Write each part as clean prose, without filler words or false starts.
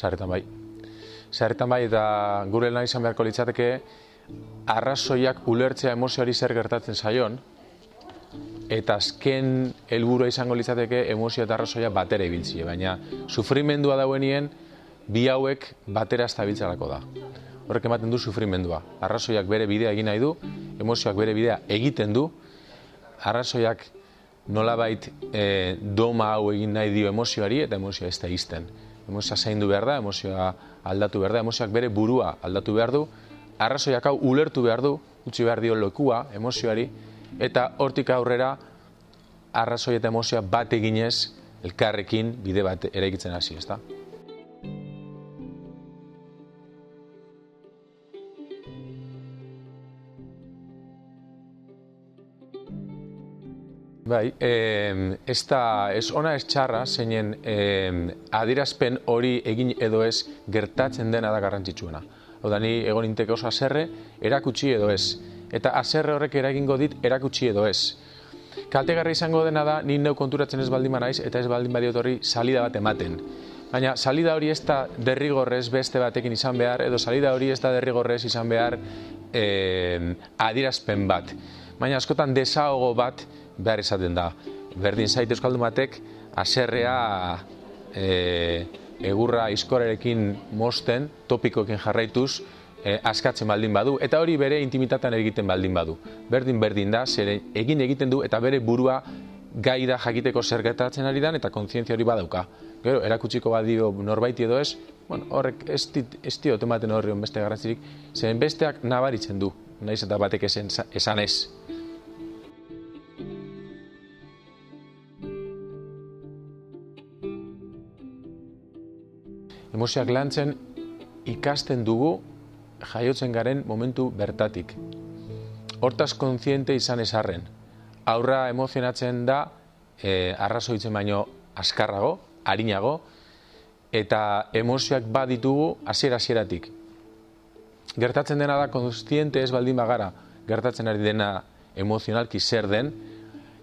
Sarretan bai. Sarretan bai, eta gure lan izan beharko litzateke arrazoiak ulertzea emozioari zer gertatzen zaion, eta azken helburua izango litzateke emozio eta arrazoia batera ibiltzie, baina sufrimendua dauenien bi hauek batera estabiltzarako da. Horrek ematen du sufrimendua. Arrazoiak bere bidea egin nahi du, emozioak bere bidea egiten du, arrazoiak nolabait doma hau egin nahi dio emozioari, eta emozioa ez da izten. Emozioa zaindu behar da, emozioa aldatu behar da, emozioak bere burua aldatu behar du, arrazoiak hau ulertu behar du, utzi behar dio lekua emozioari, eta hortik aurrera arrazoi eta emozioa bat eginez elkarrekin bide bat eraikitzen hasi, ezta? Bai, ez ona ez txarra, zeinen adierazpen hori egin edo ez gertatzen dena da garrantzitsuena. Hau da, ni egon ninteke oso haserre, erakutsi edo ez. Eta haserre horrek eragingo dit erakutsi edo ez. Kaltegarri izango dena da, ni neu konturatzen ez baldin naiz eta ez baldin badiot horri salida bat ematen. Baina salida hori ez da derrigorrez beste batekin izan behar, edo salida hori ez da derrigorrez izan behar adierazpen bat. Baina askotan desahogo bat behar izaten da. Berdin zait euskaldun batek haserrea egurra izkorarekin mosten, topikoekin jarraituz, askatzen baldin badu, eta hori bere intimitatean egiten baldin badu. Berdin da, zer egiten du, eta bere burua gai da jakiteko zer gertatzen ari dan, eta kontzientzia hori badauka. Gero, erakutsiko badio norbaiti edo ez, horrek ez diot ematen horri beste garrantzirik, zeren besteak nabaritzen du, nahiz eta batek esan ez. Emozioak lantzen ikasten dugu jaiotzen garen momentu bertatik. Hortaz kontziente izan ezarren. Aurra emozionatzen da arrazoitzen baino azkarrago, arinago, eta emozioak baditugu hasieratik. Gertatzen dena da kontziente ez baldin bagara, gertatzen ari dena emozionalki zer den,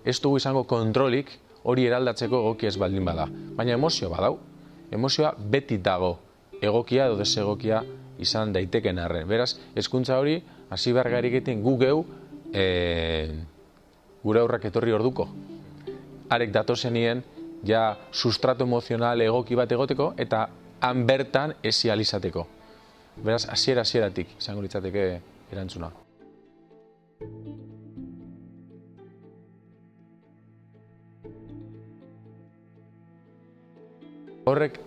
ez dugu izango kontrolik hori eraldatzeko egokia ez baldin bada. Baina emozio badau. Emozioa beti dago, egokia edo desegokia izan daiteken arren. Beraz, hezkuntza hori, hasi behar gariketin gu geu, gure aurrak etorri orduko. Arek datozenien, ja sustrato emozional egoki bat egoteko, eta han bertan esializateko. Beraz, hasieratik izango litzateke erantzuna. Horrek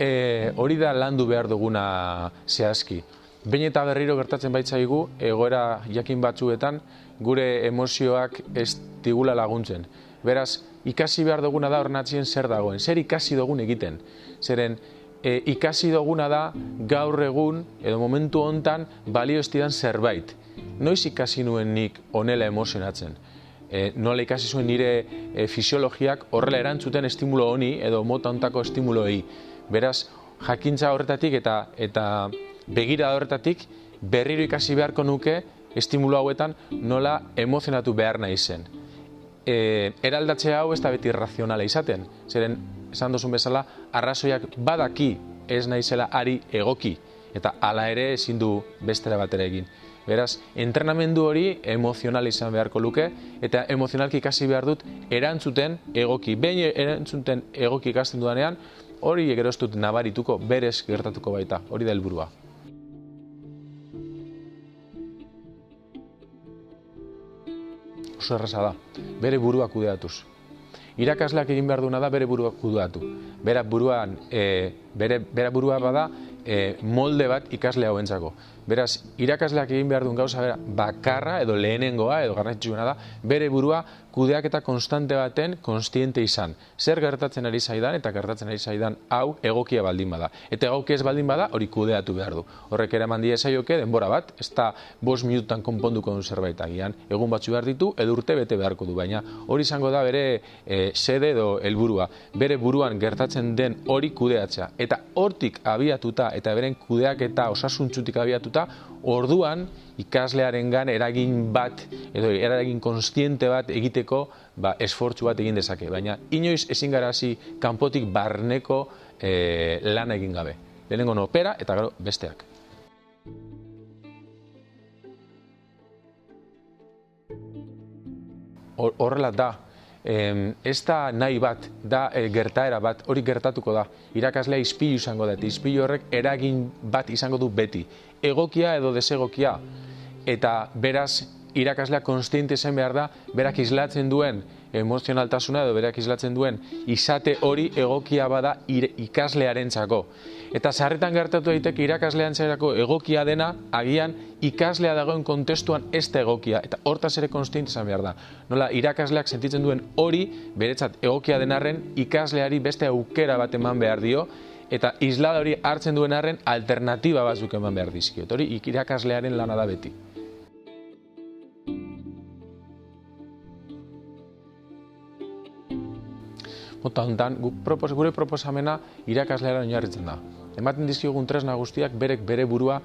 hori da landu behar duguna zehazki. Behin eta berriro gertatzen baitzaigu, egoera jakin batzuetan, gure emozioak ez digula laguntzen. Beraz, ikasi behar duguna da ornatzien zer dagoen, zer ikasi dugun egiten. Zeren, ikasi duguna da gaur egun, edo momentu hontan, balio ez didan zerbait. Noiz ikasi nuen nik honela emozionatzen? Nola ikasi zuen nire fisiologiak horrela erantzuten estimulo honi edo mota hontako estimuloei. Beraz, jakintza horretatik eta begira horretatik berriro ikasi beharko nuke estimulo hauetan nola emozionatu behar nahi zen. Eraldatzea hau ez da beti razionala izaten. Zeren, esan duzun bezala, arrazoiak badaki ez naizela ari egoki. Eta hala ere ezin du bestera batera egin. Beraz, entrenamendu hori emozional izan beharko luke, eta emozionalki ikasi behar dut erantzuten egoki. Behin erantzuten egoki ikasten dudanean, hori gero ez dut nabarituko, berez gertatuko baita, hori da helburua. Oso erraza da, bere burua kudeatuz. Irakasleak egin behar duena da bere burua kudeatu. Bera burua bada molde bat ikasle hauentzako. Beraz, irakasleak egin behar duen gauza bakarra edo lehenengoa edo garrantzitsuena da bere burua kudeaketa konstante baten konstiente izan. Zer gertatzen ari zaidan eta gertatzen ari zaidan hau egokia baldin bada. Eta egokia ez baldin bada hori kudeatu behar du. Horrek eraman die saioke denbora bat, ez da 5 minututan konponduko duen zerbait agian. Egun batzu behar ditu edo urte bete beharko du, baina hori izango da bere sede edo helburua. Bere buruan gertatzen den hori kudeatzea. Eta hortik abiatuta eta beren kudeaketa osasuntzutik abiatuta, orduan ikaslearengan eragin bat edo eragin konstiente bat egiteko esfortzu bat egin dezake, baina inoiz ezin gara hasi kanpotik barneko lan egin gabe. lehenengo nopera eta gero besteak. Horrela da. Ez da nahi bat, da gertaera bat, hori gertatuko da. Irakaslea ispilu izango da, eta ispilu horrek eragin bat izango du beti. Egokia edo desegokia. Eta beraz, irakaslea konstiente zen behar da, berak islatzen duen emozionaltasuna edo berak islatzen duen izate hori egokia bada ikaslearentzako. Eta sarretan gertatu daiteke irakaslearentzako egokia dena, agian ikaslea dagoen kontestuan ez da egokia, eta hortaz ere konstiente izan behar da. Nola, irakasleak sentitzen duen hori, beretzat egokia denarren, ikasleari beste aukera bat eman behar dio, eta islada hori hartzen duen arren alternatiba batzuk eman behar dizkio. Hori irakaslearen lana da beti. Mota honetan, gure proposamena irakaslearen oinarritzen da. Ematen dizkiogun tresna guztiak berek bere burua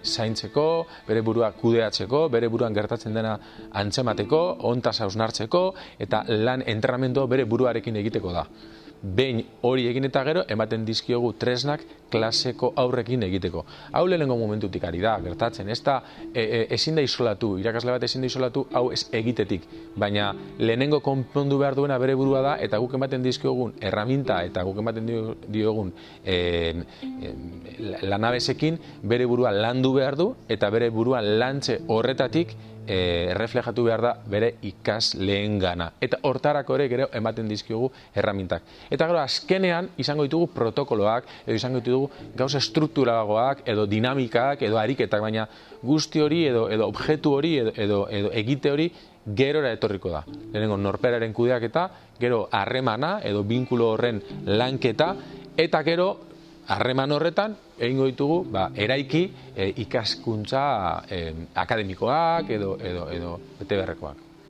zaintzeko, bere burua kudeatzeko, bere buruan gertatzen dena antzemateko, ontaz hausnartzeko, eta lan entrenamendu bere buruarekin egiteko da. Behin hori egin eta gero, ematen dizkiogu tresnak klaseko aurrekin egiteko. Hau lehenengo momentutik ari da, gertatzen. Ez da, ezin da isolatu, irakasle bat ezin da isolatu, hau ez egitetik. Baina lehenengo konpondu behar duena bere burua da, eta guk ematen dizkiogun erraminta, eta guk ematen diogun lanabesekin bere burua landu behar du, eta bere burua lantze horretatik erreflejatu behar da bere ikasleen gana. Eta hortarako ere gero ematen dizkiogu erramintak. Eta gero azkenean izango ditugu protokoloak, edo izango ditugu gauza estrukturagoak, edo dinamikak, edo ariketak, baina guzti hori, edo objektu hori, edo egite hori, gerora etorriko da. Lehenengo norperaren kudeaketa, gero harremana, edo binkulo horren lanketa, eta gero harreman horretan, egingo ditugu, eraiki ikaskuntza akademikoak edo bete beharrekoak.